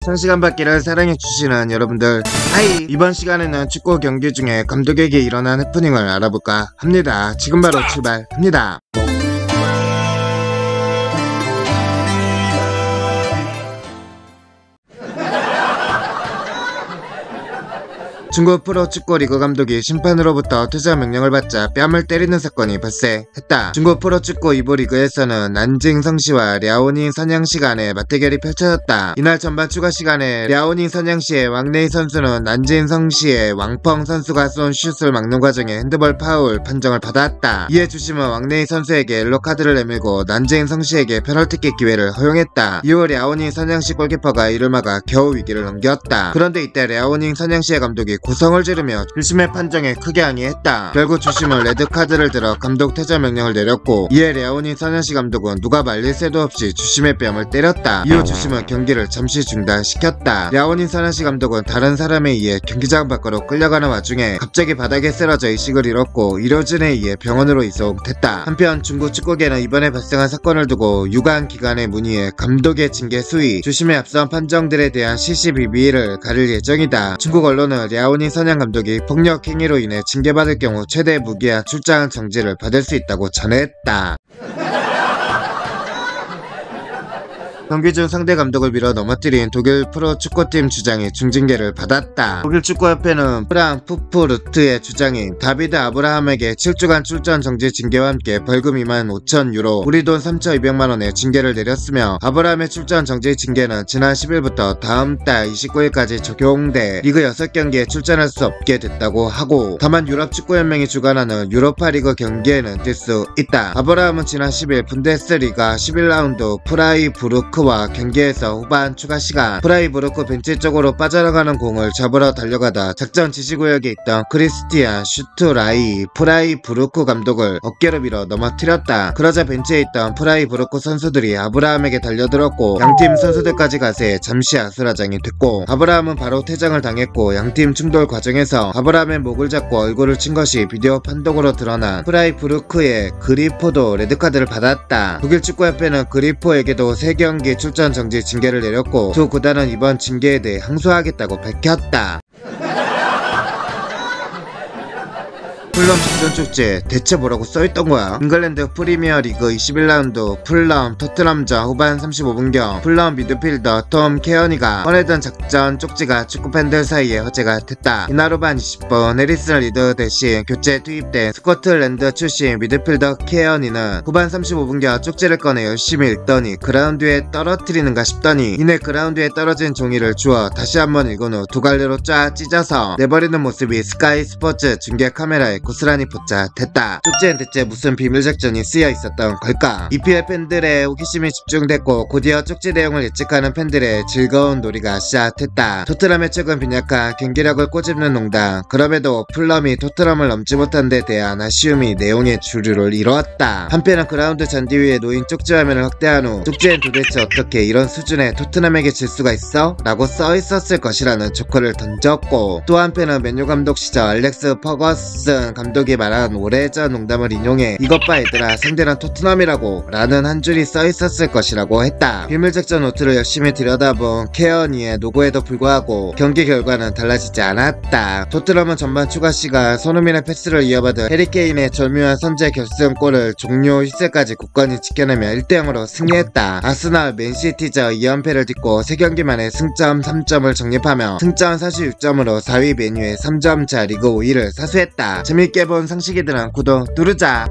상시간 받기를 사랑해주시는 여러분들, 하이! 이번 시간에는 축구 경기 중에 감독에게 일어난 해프닝을 알아볼까 합니다. 지금 바로 출발합니다. 중국 프로축구 리그 감독이 심판으로부터 퇴장 명령을 받자 뺨을 때리는 사건이 발생했다. 중국 프로축구 2부 리그에서는 난징 성시와 랴오닝 선양시 간의 맞대결이 펼쳐졌다. 이날 전반 추가 시간에 랴오닝 선양시의 왕네이 선수는 난징 성시의 왕펑 선수가 쏜 슛을 막는 과정에 핸드볼 파울 판정을 받았다. 이에 주심은 왕네이 선수에게 옐로 카드를 내밀고 난징 성시에게 페널티킥 기회를 허용했다. 이후 랴오닝 선양시 골키퍼가 이를 막아 겨우 위기를 넘겼다. 그런데 이때 랴오닝 선양시의 감독이 고성을 지르며 주심의 판정에 크게 항의했다. 결국 주심은 레드카드를 들어 감독 퇴장 명령을 내렸고, 이에 랴오닝 선양시 감독은 누가 말릴 새도 없이 주심의 뺨을 때렸다. 이후 주심은 경기를 잠시 중단시켰다. 랴오닝 선양시 감독은 다른 사람에 의해 경기장 밖으로 끌려가는 와중에 갑자기 바닥에 쓰러져 의식을 잃었고 의료진에 의해 병원으로 이송됐다. 한편 중국 축구계는 이번에 발생한 사건을 두고 유관 기관의 문의에 감독의 징계 수위, 주심의 앞선 판정들에 대한 CCBB를 가릴 예정이다. 중국 언론은 랴오닝 선양 감독이 폭력 행위로 인해 징계받을 경우 최대 무기한 출장 정지를 받을 수 있다고 전했다. 경기 중 상대 감독을 밀어 넘어뜨린 독일 프로축구팀 주장이 중징계를 받았다. 독일 축구협회는 프랑크푸르트의 주장인 다비드 아브라함에게 7주간 출전 정지 징계와 함께 벌금 25,000유로, 우리 돈 3,200만원의 징계를 내렸으며, 아브라함의 출전 정지 징계는 지난 10일부터 다음 달 29일까지 적용돼 리그 6경기에 출전할 수 없게 됐다고 하고, 다만 유럽축구연맹이 주관하는 유로파리그 경기에는 뛸 수 있다. 아브라함은 지난 10일 분데스리가 11라운드 프라이부르크 와 경기에서 후반 추가 시간 프라이부르크 벤치 쪽으로 빠져나가는 공을 잡으러 달려가다 작전 지시구역에 있던 크리스티안 슈트라이 프라이부르크 감독을 어깨로 밀어 넘어뜨렸다. 그러자 벤치에 있던 프라이부르크 선수들이 아브라함에게 달려들었고, 양팀 선수들까지 가세 잠시 아수라장이 됐고, 아브라함은 바로 퇴장을 당했고, 양팀 충돌 과정에서 아브라함의 목을 잡고 얼굴을 친 것이 비디오 판독으로 드러난 프라이부르크의 그리포도 레드카드를 받았다. 독일 축구협회는 그리포에게도 3경기 출전 정지 징계를 내렸고, 두 구단은 이번 징계에 대해 항소하겠다고 밝혔다. 풀럼 작전축제 대체 뭐라고 써있던 거야? 잉글랜드 프리미어리그 21라운드 풀럼 토트넘전 후반 35분경 풀럼 미드필더 톰 케어니가 꺼내던 작전 쪽지가 축구팬들 사이에 화제가 됐다. 이날 후반 20분 해리슨 리드 대신 교체 투입된 스코틀랜드 출신 미드필더 케어니는 후반 35분경 쪽지를 꺼내 열심히 읽더니 그라운드에 떨어뜨리는가 싶더니 이내 그라운드에 떨어진 종이를 주워 다시 한번 읽은 후 두 갈래로 쫙 찢어서 내버리는 모습이 스카이 스포츠 중계 카메라에 고스란히 포착됐다. 쪽지엔 대체 무슨 비밀작전이 쓰여 있었던 걸까? EPL 팬들의 호기심이 집중됐고, 곧이어 쪽지 내용을 예측하는 팬들의 즐거운 놀이가 시작됐다. 토트넘의 최근 빈약한 경기력을 꼬집는 농담, 그럼에도 풀럼이 토트넘을 넘지 못한 데 대한 아쉬움이 내용의 주류를 이루었다. 한편은 그라운드 잔디 위에 놓인 쪽지 화면을 확대한 후 쪽지엔 도대체 어떻게 이런 수준의 토트넘에게 질 수가 있어? 라고 써있었을 것이라는 조커를 던졌고, 또 한편은 맨유 감독 시절 알렉스 퍼거슨 감독이 말한 오래전 농담을 인용해 이것 봐 얘들아 상대는 토트넘이라고 라는 한 줄이 써있었을 것이라고 했다. 비밀작전 노트를 열심히 들여다본 케어니의 노고에도 불구하고 경기 결과는 달라지지 않았다. 토트넘은 전반 추가 시간 손흥민의 패스를 이어받은 해리케인의 절묘한 선제 결승골을 종료 휘슬까지 굳건히 지켜내며 1대0으로 승리했다. 아스날 맨시티저 2연패를 딛고 3경기 만에 승점 3점을 정립하며 승점 46점으로 4위 맨유에 3점차 리그 5위를 사수했다. 재밌게 본 상식이들은 구독 누르자.